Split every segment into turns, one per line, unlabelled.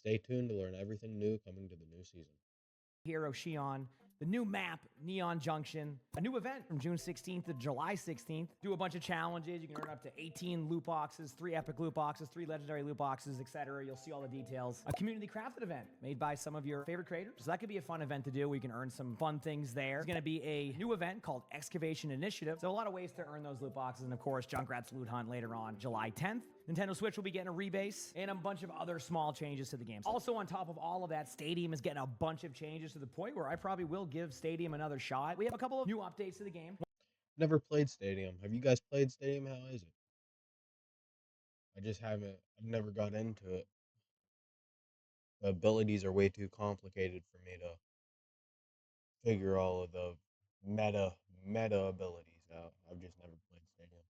Stay tuned to learn everything new coming to the new season.
Hero Shion, the new map, Neon Junction, a new event from June 16th to July 16th. Do a bunch of challenges. You can earn up to 18 loot boxes, 3 epic loot boxes, 3 legendary loot boxes, etc. You'll see all the details. A community crafted event made by some of your favorite creators. So that could be a fun event to do. We can earn some fun things there. There's going to be a new event called Excavation Initiative. So a lot of ways to earn those loot boxes. And of course, Junkrat's Loot Hunt later on July 10th. Nintendo Switch will be getting a rebase and a bunch of other small changes to the game. Also, on top of all of that, Stadium is getting a bunch of changes to the point where I probably will give Stadium another shot. We have a couple of new updates to the game.
Never played Stadium. Have you guys played Stadium? How is it? I just haven't. I've never got into it. The abilities are way too complicated for me to figure all of the meta abilities out. I've just never played Stadium.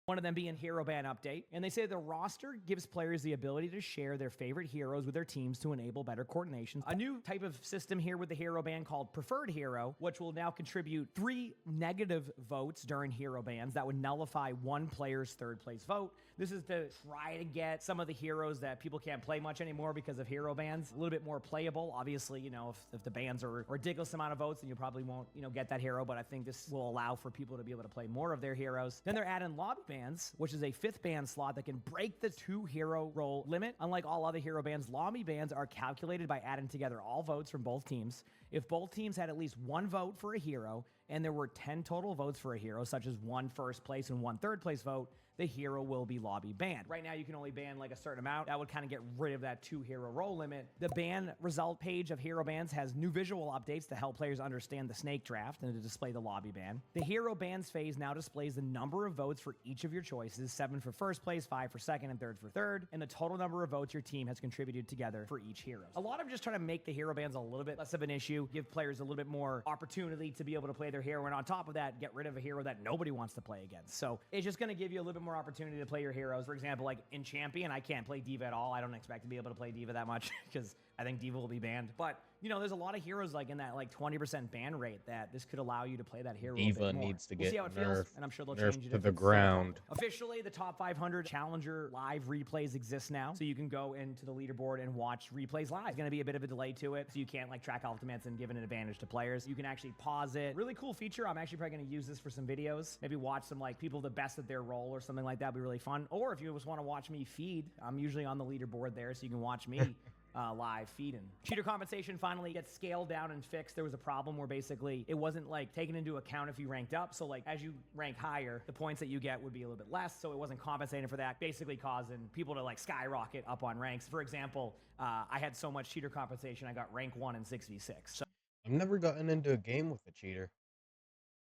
One of them being Hero Band Update. And they say the roster gives players the ability to share their favorite heroes with their teams to enable better coordination. A new type of system here with the Hero Band called Preferred Hero, which will now contribute 3 negative votes during hero bans that would nullify one player's third place vote. This is to try to get some of the heroes that people can't play much anymore because of hero bans a little bit more playable. Obviously, you know, if the bans are a ridiculous amount of votes, then you probably won't, you know, get that hero. But I think this will allow for people to be able to play more of their heroes. Then they're adding lobby bans, which is a 5th ban slot that can break the 2 hero role limit. Unlike all other hero bans, lobby bans are calculated by adding together all votes from both teams. If both teams had at least 1 vote for a hero, and there were 10 total votes for a hero, such as 1 first place and 1 third place vote, the hero will be lobby banned. Right now, you can only ban like a certain amount. That would kind of get rid of that 2 hero role limit. The ban result page of hero bans has new visual updates to help players understand the snake draft and to display the lobby ban. The hero bans phase now displays the number of votes for each of your choices, 7 for first place, 5 for second, and 3rd for third, and the total number of votes your team has contributed together for each hero. A lot of just trying to make the hero bans a little bit less of an issue, give players a little bit more opportunity to be able to play their hero, and on top of that, get rid of a hero that nobody wants to play against. So it's just going to give you a little bit more opportunity to play your heroes. For example, like in Champion, I can't play D.Va at all. I don't expect to be able to play D.Va that much because I think D.Va will be banned. But, you know, there's a lot of heroes like in that like 20% ban rate that this could allow you to play that hero a
D.Va
bit more.
needs to
We'll
get
see how it feels,
nerfed,
and I'm sure they'll
nerfed
change it
to
if
the
it's
ground.
Officially, the top 500 Challenger live replays exist now, so you can go into the leaderboard and watch replays live. It's going to be a bit of a delay to it, so you can't like track ultimates and give an advantage to players. You can actually pause it. Really cool feature. I'm actually probably going to use this for some videos. Maybe watch some like people the best at their role or something like that. Would be really fun. Or if you just want to watch me feed, I'm usually on the leaderboard there, so you can watch me live feeding. Cheater compensation finally gets scaled down and fixed. There was a problem where basically it wasn't like taken into account if you ranked up. So like as you rank higher, the points that you get would be a little bit less. So it wasn't compensating for that, basically causing people to like skyrocket up on ranks. For example, I had so much cheater compensation, I got rank 1 in 6v6. So
I've never gotten into a game with a cheater.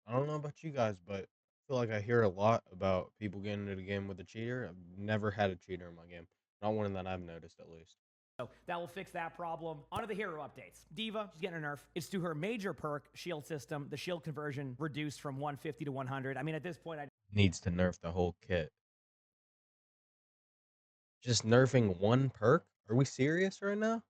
I don't know about you guys, but I feel like I hear a lot about people getting into the game with a cheater. I've never had a cheater in my game. Not one that I've noticed, at least.
that will fix that problem. On to the hero updates. D.Va, she's getting a nerf. It's to her major perk, shield system. The shield conversion reduced from 150 to 100. I mean, at this point, I
Needs to nerf the whole kit. Just nerfing one perk? Are we serious right now?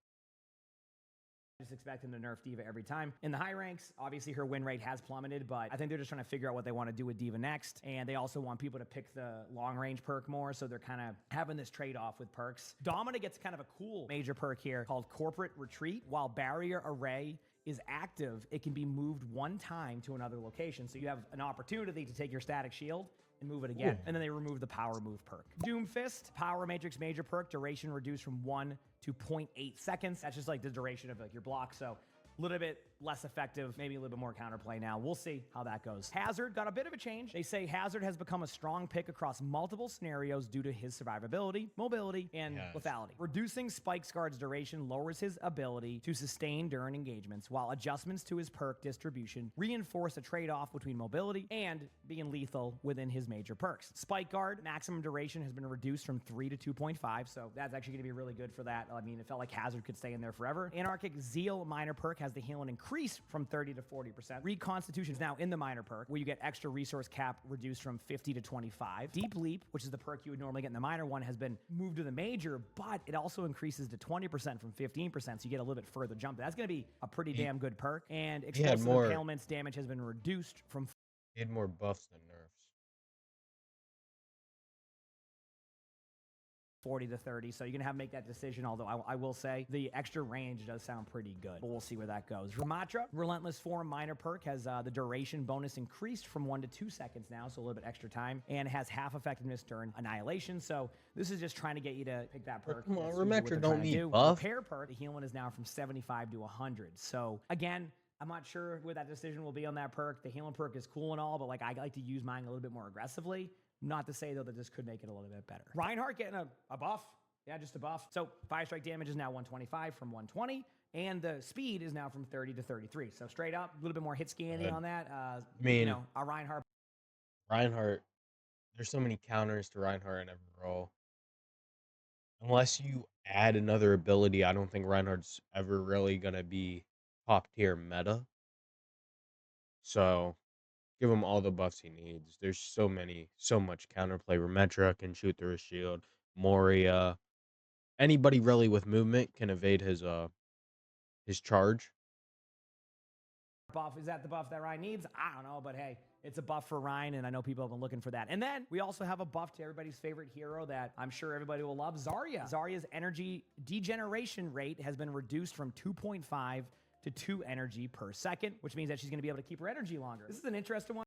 just expect them to nerf D.Va every time. In the high ranks, obviously her win rate has plummeted, but I think they're just trying to figure out what they want to do with D.Va next. And they also want people to pick the long range perk more, so they're kind of having this trade-off with perks. Domina gets kind of a cool major perk here called Corporate Retreat. While Barrier Array is active, it can be moved 1 time to another location. So you have an opportunity to take your static shield and move it again. Ooh. And then they remove the power move perk. Doomfist, power matrix major perk, duration reduced from 1 to 0.8 seconds. That's just like the duration of like your block. So a little bit less effective, maybe a little bit more counterplay now. We'll see how that goes. Hazard got a bit of a change. They say Hazard has become a strong pick across multiple scenarios due to his survivability, mobility, and lethality. Reducing Spike's Guard's duration lowers his ability to sustain during engagements, while adjustments to his perk distribution reinforce a trade-off between mobility and being lethal within his major perks. Spike Guard maximum duration has been reduced from 3 to 2.5, so that's actually going to be really good for that. I mean, it felt like Hazard could stay in there forever. Anarchic Zeal minor perk has the healing increase from 30 to 40%. Reconstitution is now in the minor perk, where you get extra resource cap reduced from 50 to 25. Deep Leap, which is the perk you would normally get in the minor one, has been moved to the major, but it also increases to 20% from 15%, so you get a little bit further jump. That's going to be a pretty damn good perk. And explosive impalements damage has been reduced from...
He had more buffs than nerfs.
40 to 30. So you're going to have to make that decision, although I will say the extra range does sound pretty good. But we'll see where that goes. Ramatra, Relentless Form minor perk, has the duration bonus increased from 1 to 2 seconds now, so a little bit extra time, and has half effectiveness during Annihilation. So this is just trying to get you to pick that perk.
Come on, Ramatra don't need buff.
Repair perk, the healing is now from 75 to 100. So again, I'm not sure what that decision will be on that perk. The healing perk is cool and all, but like I like to use mine a little bit more aggressively. Not to say, though, that this could make it a little bit better. Reinhardt getting a buff. Yeah, just a buff. So 5 strike damage is now 125 from 120, and the speed is now from 30 to 33. So straight up, a little bit more hit scanning on that.
I mean,
you know, a Reinhardt,
there's so many counters to Reinhardt in every role. Unless you add another ability, I don't think Reinhardt's ever really going to be top tier meta. So give him all the buffs he needs. There's so much counterplay. Remetra can shoot through his shield. Moria. Anybody really with movement can evade his charge.
buff. Is that the buff that Ryan needs? I don't know, but hey, it's a buff for Ryan, and I know people have been looking for that. And then we also have a buff to everybody's favorite hero that I'm sure everybody will love, Zarya. Zarya's energy degeneration rate has been reduced from 2.5 to 2 energy per second, which means that she's going to be able to keep her energy longer. This is an interesting one.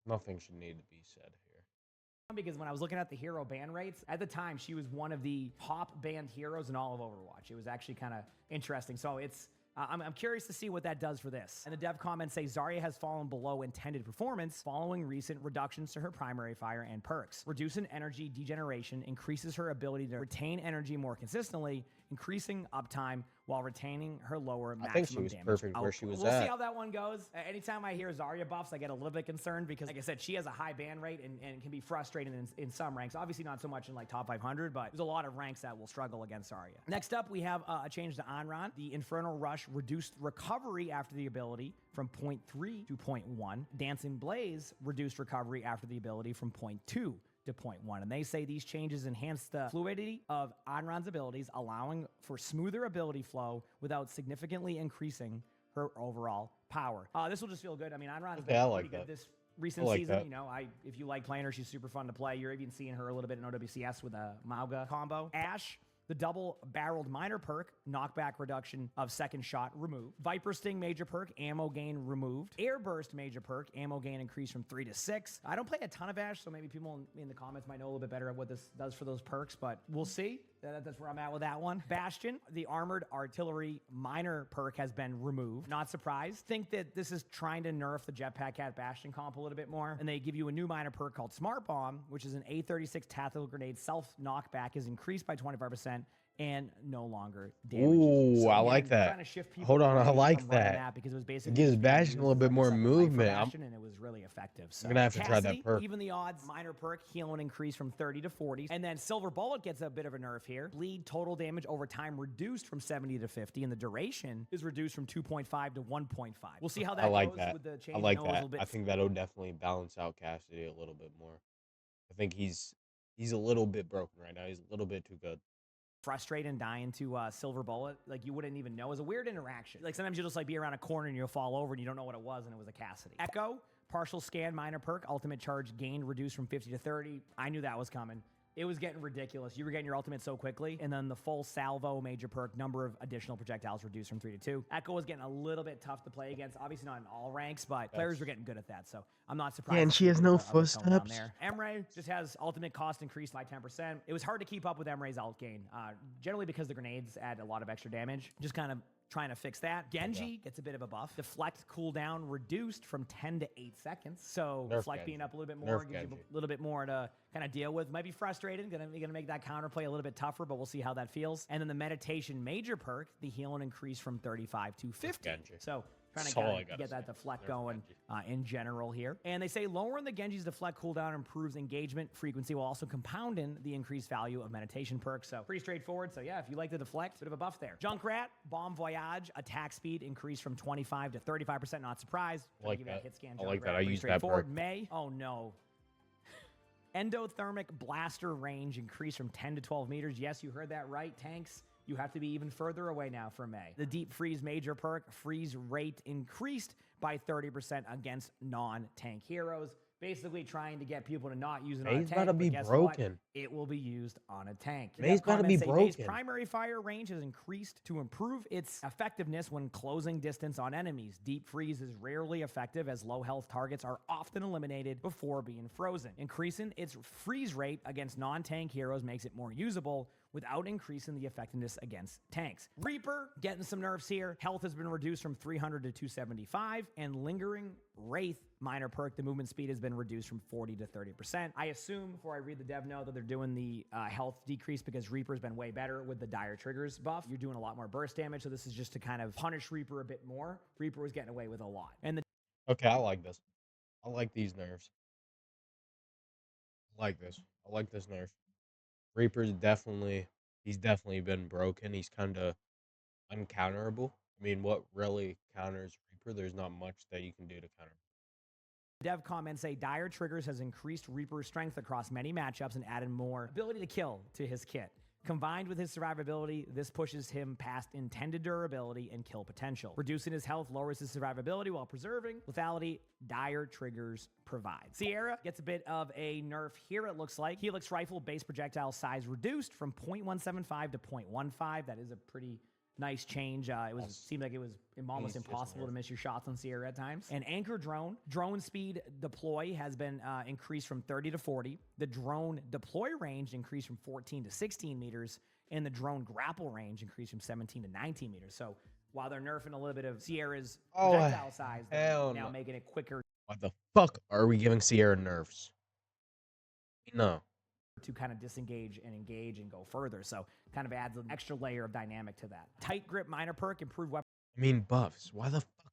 Nothing should need to be said here.
Because when I was looking at the hero ban rates, at the time, she was one of the top banned heroes in all of Overwatch. It was actually kind of interesting. So it's I'm curious to see what that does for this. And the dev comments say Zarya has fallen below intended performance following recent reductions to her primary fire and perks. Reducing energy degeneration increases her ability to retain energy more consistently, increasing uptime while retaining her lower maximum damage.
I think she was perfect where she was
We'll
at.
see how that one goes. Anytime I hear Zarya buffs, I get a little bit concerned because, like I said, she has a high ban rate and can be frustrating in some ranks. Obviously not so much in like top 500, but there's a lot of ranks that will struggle against Zarya. Next up, we have a change to Anran. The Infernal Rush reduced recovery after the ability from 0.3 to 0.1. Dancing Blaze reduced recovery after the ability from 0.2 to 0.1. And they say these changes enhance the fluidity of Anran's abilities, allowing for smoother ability flow without significantly increasing her overall power. This will just feel good. I mean, Anran's been pretty good this recent season.
That.
You know, if you like playing her, she's super fun to play. You're even seeing her a little bit in OWCS with a Mauga combo. Ashe, the double-barreled minor perk, knockback reduction of second shot removed. Viper Sting major perk, ammo gain removed. Airburst major perk, ammo gain increased from 3 to 6. I don't play a ton of Ashe, so maybe people in the comments might know a little bit better what this does for those perks, but we'll see. That's where I'm at with that one. Bastion, the armored artillery minor perk has been removed. Not surprised. Think that this is trying to nerf the Jetpack Cat Bastion comp a little bit more. And they give you a new minor perk called Smart Bomb, which is an A36 tactical grenade. Self knockback is increased by 25%. And no longer damage.
Ooh, so I like that. Hold on, I like that.
Because it was basically
it gives Bastion a little bit more movement.
And it was really effective. So
I'm gonna have to try that perk.
Even the odds, minor perk, healing increase from 30 to 40. And then Silver Bullet gets a bit of a nerf here. Bleed total damage over time reduced from 70 to 50, and the duration is reduced from 2.5 to 1.5. We'll see how that goes with the change.
I like that. I think that'll definitely balance out Cassidy a little bit more. I think he's a little bit broken right now. He's a little bit too good.
Frustrated and dying to Silver Bullet, like you wouldn't even know. It was a weird interaction. Like sometimes you'll just like be around a corner and you'll fall over and you don't know what it was, and it was a Cassidy. Echo, partial scan minor perk, ultimate charge gain reduced from 50 to 30. I knew that was coming. It was getting ridiculous. You were getting your ultimate so quickly. And then the full salvo major perk, number of additional projectiles reduced from 3 to 2. Echo was getting a little bit tough to play against. Obviously not in all ranks, but players were getting good at that. So I'm not surprised.
Yeah, and she has no footsteps.
Emre just has ultimate cost increased by 10%. It was hard to keep up with Emre's alt gain, generally because the grenades add a lot of extra damage. Just kind of trying to fix that. Genji gets a bit of a buff. Deflect cooldown reduced from 10 to 8 seconds. So Deflect being up a little bit more gives you a little bit more to kind of deal with. Might be frustrating. Gonna make that counterplay a little bit tougher, but we'll see how that feels. And then the meditation major perk, the healing increase from 35 to 50. So trying to get that deflect going in general here. And they say lowering the Genji's deflect cooldown improves engagement frequency while also compounding the increased value of meditation perks. So pretty straightforward. So yeah, if you like the deflect, bit of a buff there. Junkrat, Bomb Voyage, attack speed increased from 25 to 35%. Not surprised.
I like that.
Hit scan
I like that. I use that perk.
May. Oh no. Endothermic blaster range increased from 10 to 12 meters. Yes, you heard that right, tanks. you have to be even further away now from May. The Deep Freeze major perk, freeze rate increased by 30% against non-tank heroes. Basically trying to get people to not use it on a
May's
tank,
about to be
but guess
broken.
what? It will be used on a tank. The
May's
dev
about to be
comments say May's
broken.
primary fire range has increased to improve its effectiveness when closing distance on enemies. Deep Freeze is rarely effective as low health targets are often eliminated before being frozen. Increasing its freeze rate against non-tank heroes makes it more usable without increasing the effectiveness against tanks. Reaper getting some nerfs here. Health has been reduced from 300 to 275, and Lingering Wraith minor perk, the movement speed has been reduced from 40 to 30%. I assume before I read the dev note that they're doing the health decrease because Reaper's been way better with the dire triggers buff. You're doing a lot more burst damage, so this is just to kind of punish Reaper a bit more. Reaper was getting away with a lot. And the
Okay, I like this. I like these nerfs. I like this. I like this nerf. Reaper's he's definitely been broken. He's kind of uncounterable. I mean, what really counters Reaper? There's not much that you can do to counter.
dev comments say dire triggers has increased Reaper's strength across many matchups and added more ability to kill to his kit. Combined with his survivability, this pushes him past intended durability and kill potential. Reducing his health lowers his survivability while preserving lethality. Dire triggers provide. Sierra gets a bit of a nerf here, it looks like. Helix rifle base projectile size reduced from 0.175 to 0.15. That is a pretty nice change. Seemed like it was almost impossible to miss your shots on Sierra at times. And anchor drone speed deploy has been increased from 30 to 40. The drone deploy range increased from 14 to 16 meters, and the drone grapple range increased from 17 to 19 meters. So while they're nerfing a little bit of Sierra's projectile size, they're now making it quicker.
What the fuck are we giving Sierra nerfs? No.
To kind of disengage and engage and go further. So kind of adds an extra layer of dynamic to that. Tight grip minor perk, improved weapon.
I mean buffs. Why the fuck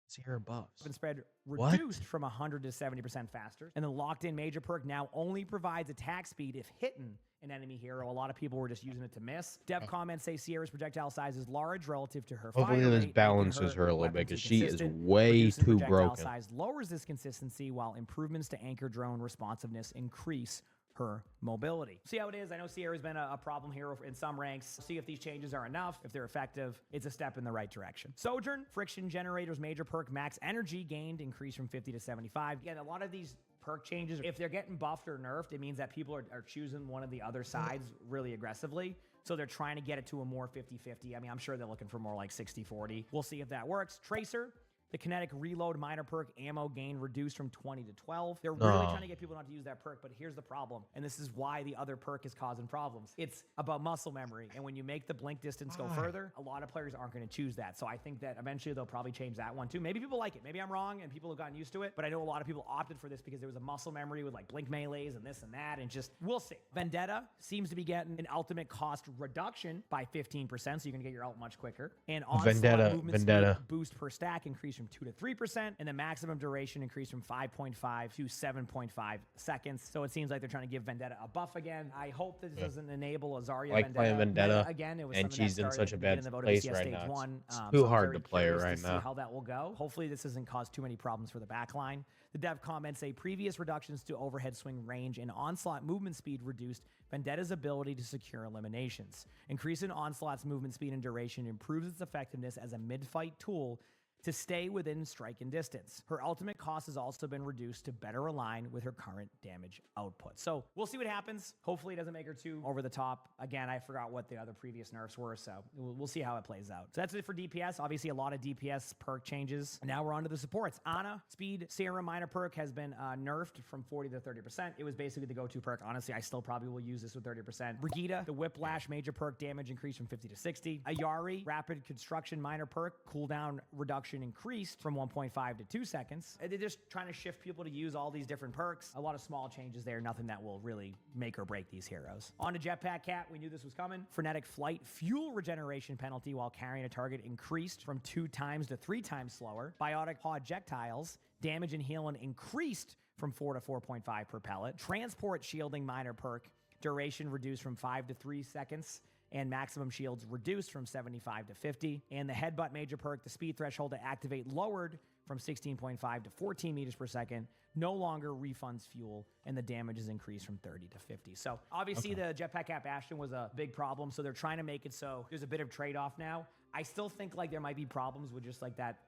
Sierra buffs?
Weapon spread reduced from 100 to 70% faster. And the locked in major perk now only provides attack speed if hitting an enemy hero. A lot of people were just using it to miss. Dev comments say Sierra's projectile size is large relative to her
Hopefully
fire
this
rate,
balances her a little bit because she is way too broken.
Size lowers this consistency while improvements to anchor drone responsiveness increase her mobility. See how it is? I know Sierra's been a problem hero in some ranks. See if these changes are enough. If they're effective, it's a step in the right direction. Sojourn, friction generators, major perk, max energy gained, increased from 50 to 75. Again, a lot of these perk changes, if they're getting buffed or nerfed, it means that people are choosing one of the other sides really aggressively. So they're trying to get it to a more 50-50. I mean, I'm sure they're looking for more like 60-40. We'll see if that works. Tracer, the kinetic reload minor perk, ammo gain reduced from 20 to 12. They're really trying to get people not to use that perk, but here's the problem. And this is why the other perk is causing problems. It's about muscle memory. And when you make the blink distance go further, a lot of players aren't going to choose that. So I think that eventually they'll probably change that one too. Maybe people like it. Maybe I'm wrong and people have gotten used to it. But I know a lot of people opted for this because there was a muscle memory with like blink melees and this and that. And just, we'll see. Vendetta seems to be getting an ultimate cost reduction by 15%. So you're going to get your ult much quicker. And onslaught movement speed boost per stack increased from 2 to 3%, and the maximum duration increased from 5.5 to 7.5 seconds. So it seems like they're trying to give Vendetta a buff again. I hope this doesn't enable a Zarya
like playing Vendetta
again. It was
and she's in such a bad place right now. It's
so
too hard to play her right now.
See how that will go. Hopefully this doesn't cause too many problems for the backline. The dev comments say previous reductions to overhead swing range and onslaught movement speed reduced Vendetta's ability to secure eliminations. Increasing onslaught's movement speed and duration improves its effectiveness as a mid-fight tool to stay within striking distance. Her ultimate cost has also been reduced to better align with her current damage output. So we'll see what happens. Hopefully it doesn't make her too over the top. Again, I forgot what the other previous nerfs were, so we'll see how it plays out. So that's it for DPS. Obviously a lot of DPS perk changes. Now we're on to the supports. Ana, speed, serum minor perk has been nerfed from 40 to 30%. It was basically the go-to perk. Honestly, I still probably will use this with 30%. Brigitte, the whiplash major perk damage increased from 50 to 60. Ayari, rapid construction minor perk, cooldown reduction increased from 1.5 to 2 seconds. They're just trying to shift people to use all these different perks. A lot of small changes there, nothing that will really make or break these heroes. On to Jetpack Cat, we knew this was coming. Frenetic flight, fuel regeneration penalty while carrying a target increased from 2 times to 3 times slower. Biotic projectiles, damage and healing increased from 4 to 4.5 per pellet. Transport shielding minor perk, duration reduced from 5 to 3 seconds. And maximum shields reduced from 75 to 50. And the headbutt major perk, the speed threshold to activate lowered from 16.5 to 14 meters per second no longer refunds fuel, and the damage is increased from 30 to 50. So obviously the Jetpack Cat Bastion was a big problem, so they're trying to make it so there's a bit of trade-off now. I still think like there might be problems with just like that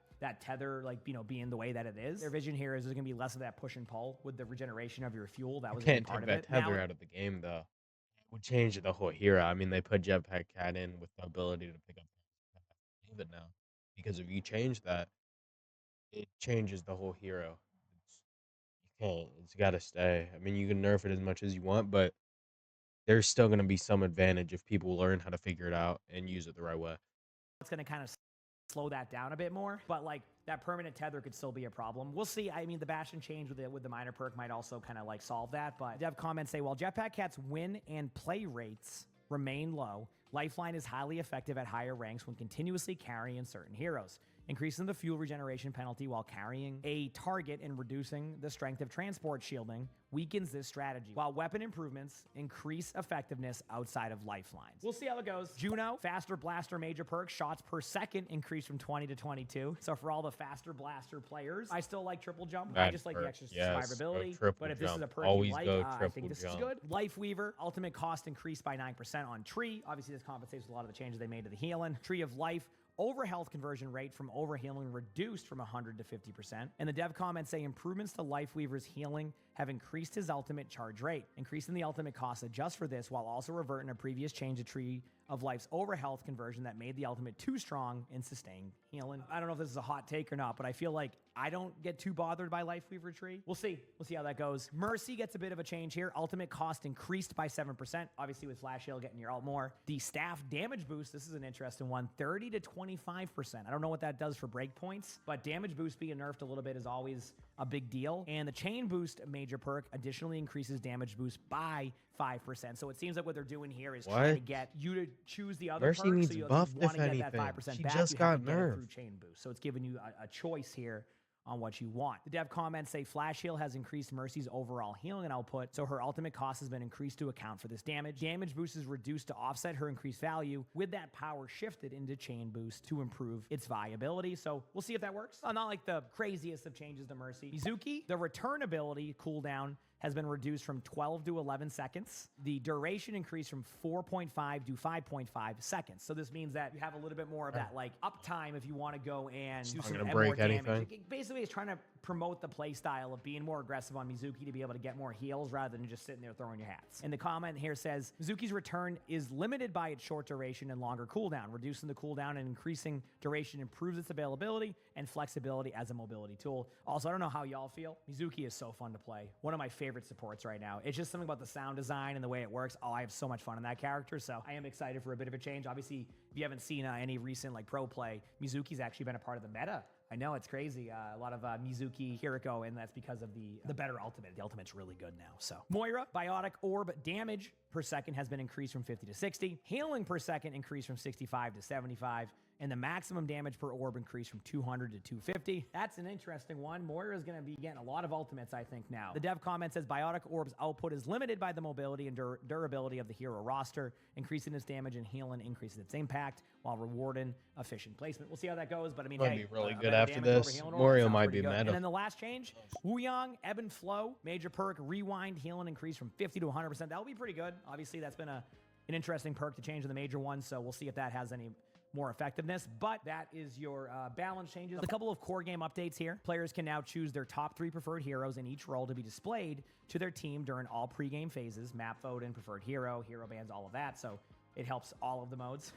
tether, like, you know, being the way that it is. Their vision here is there's gonna be less of that push and pull with the regeneration of your fuel. That was a big
Can't
part
take
of it.
that tether out of the game though. It would change the whole hero. I mean, they put Jetpack Cat in with the ability to pick up even now. Because if you change that, it changes the whole hero. You can't. It's got to stay. I mean, you can nerf it as much as you want, but there's still going to be some advantage if people learn how to figure it out and use it the right way.
It's going to kind of slow that down a bit more, but like that permanent tether could still be a problem. We'll see. I mean, the Bastion change with the minor perk might also kind of like solve that, but dev comments say, while Jetpack Cat's win and play rates remain low, Lifeline is highly effective at higher ranks when continuously carrying certain heroes, increasing the fuel regeneration penalty while carrying a target and reducing the strength of transport shielding weakens this strategy, while weapon improvements increase effectiveness outside of lifelines. We'll see how it goes. Juno, faster blaster major perk, shots per second increased from 20 to 22. So for all the faster blaster players, I still like triple jump. I just like the extra survivability. But if this is a perk you like, I think this is good. Life Weaver, ultimate cost increased by 9% on Tree. Obviously, this compensates with a lot of the changes they made to the healing. Tree of Life, overhealth conversion rate from overhealing reduced from 100 to 50%. And the dev comments say improvements to Lifeweaver's healing have increased his ultimate charge rate, increasing the ultimate cost adjust for this while also reverting a previous change to Tree of Life's overhealth conversion that made the ultimate too strong in sustained healing. I don't know if this is a hot take or not, but I feel like I don't get too bothered by Lifeweaver Tree. We'll see. We'll see how that goes. Mercy gets a bit of a change here. Ultimate cost increased by 7%, obviously with Flash Heal getting your ult more. The staff damage boost, this is an interesting one, 30 to 25%. I don't know what that does for breakpoints, but damage boost being nerfed a little bit is always a big deal. And the chain boost major perk additionally increases damage boost by 5%. So it seems like what they're doing here is trying to get you to choose the other
Mercy
perk.
needs
So you
buffed
want
if
to get that
anything.
5%
She
back,
just
you
got
have to get it
nerfed.
through chain boost. So it's giving you a choice here on what you want. The dev comments say Flash Heal has increased Mercy's overall healing output, so her ultimate cost has been increased to account for this damage. Damage boost is reduced to offset her increased value, with that power shifted into chain boost to improve its viability. So we'll see if that works. Not like the craziest of changes to Mercy. Mizuki, the return ability cooldown has been reduced from 12 to 11 seconds. The duration increased from 4.5 to 5.5 seconds. So this means that you have a little bit more of that like uptime if you want to go and do some more damage. Basically, it's trying to promote the play style of being more aggressive on Mizuki to be able to get more heals rather than just sitting there throwing your hats. And the comment here says, Mizuki's return is limited by its short duration and longer cooldown. Reducing the cooldown and increasing duration improves its availability and flexibility as a mobility tool. Also, I don't know how y'all feel. Mizuki is so fun to play. One of my favorite supports right now. It's just something about the sound design and the way it works. Oh, I have so much fun in that character, so I am excited for a bit of a change. Obviously, if you haven't seen any recent like pro play, Mizuki's actually been a part of the meta. I know, it's crazy. A lot of Mizuki, Hiriko, and that's because of the better ultimate. The ultimate's really good now. So Moira, Biotic Orb damage per second has been increased from 50 to 60. Healing per second increased from 65 to 75. And the maximum damage per orb increased from 200 to 250. That's an interesting one. Moira is going to be getting a lot of ultimates, I think, now. The dev comment says Biotic Orb's output is limited by the mobility and durability of the hero roster. Increasing its damage and healing increases its impact while rewarding efficient placement. We'll see how that goes, but I mean,
Might be really good after this. Moria might be meta.
And then the last change, Wuyang, Ebb and Flow, major perk, rewind, healing increased from 50 to 100%. That'll be pretty good. Obviously, that's been an interesting perk to change in the major one, so we'll see if that has any more effectiveness, but that is your balance changes. A couple of core game updates here. Players can now choose their top 3 preferred heroes in each role to be displayed to their team during all pregame phases, map voting, preferred hero bans, all of that, so it helps all of the modes.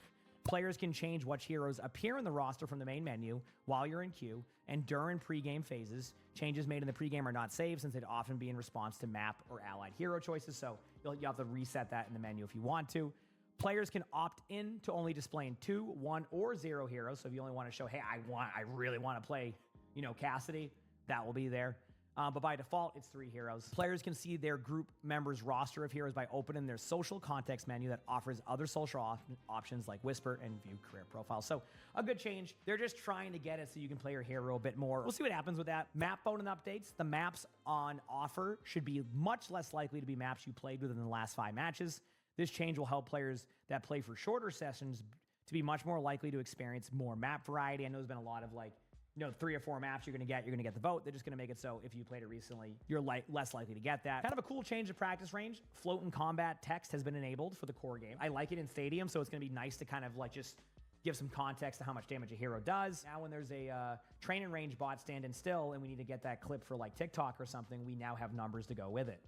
Players can change which heroes appear in the roster from the main menu while you're in queue and during pregame phases. Changes made in the pregame are not saved since they'd often be in response to map or allied hero choices, so you'll have to reset that in the menu if you want to. Players can opt in to only displaying 2, 1, or 0 heroes. So if you only want to show, hey, I really want to play, Cassidy, that will be there. But by default, it's 3 heroes. Players can see their group members' roster of heroes by opening their social context menu that offers other social options like Whisper and View Career Profile. So a good change. They're just trying to get it so you can play your hero a bit more. We'll see what happens with that. Map voting updates. The maps on offer should be much less likely to be maps you played within the last 5 matches. This change will help players that play for shorter sessions to be much more likely to experience more map variety. I know there's been a lot of 3 or 4 maps you're going to get the vote. They're just going to make it so if you played it recently, you're less likely to get that. Kind of a cool change of practice range. Float and combat text has been enabled for the core game. I like it in Stadium, so it's going to be nice to kind of like just give some context to how much damage a hero does. Now when there's a training range bot standing still and we need to get that clip for like TikTok or something, we now have numbers to go with it.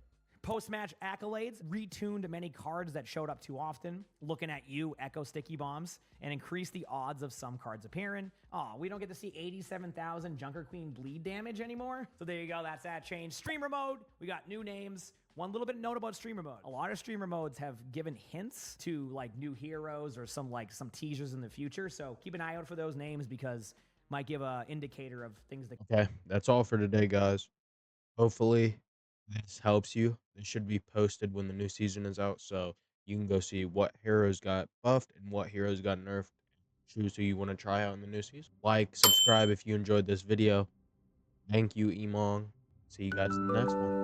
Post-match accolades, retuned many cards that showed up too often, looking at you, Echo Sticky Bombs, and increased the odds of some cards appearing. Oh, we don't get to see 87,000 Junker Queen bleed damage anymore. So there you go, that's that change. Streamer mode, we got new names. One little bit note about streamer mode. A lot of streamer modes have given hints to like new heroes or some teasers in the future. So keep an eye out for those names because might give a indicator of things that.
Okay, that's all for today, guys. Hopefully, this helps you. This should be posted when the new season is out, so you can go see what heroes got buffed and what heroes got nerfed. Choose who you want to try out in the new season. Like, subscribe if you enjoyed this video. Thank you, Emongg. See you guys in the next one.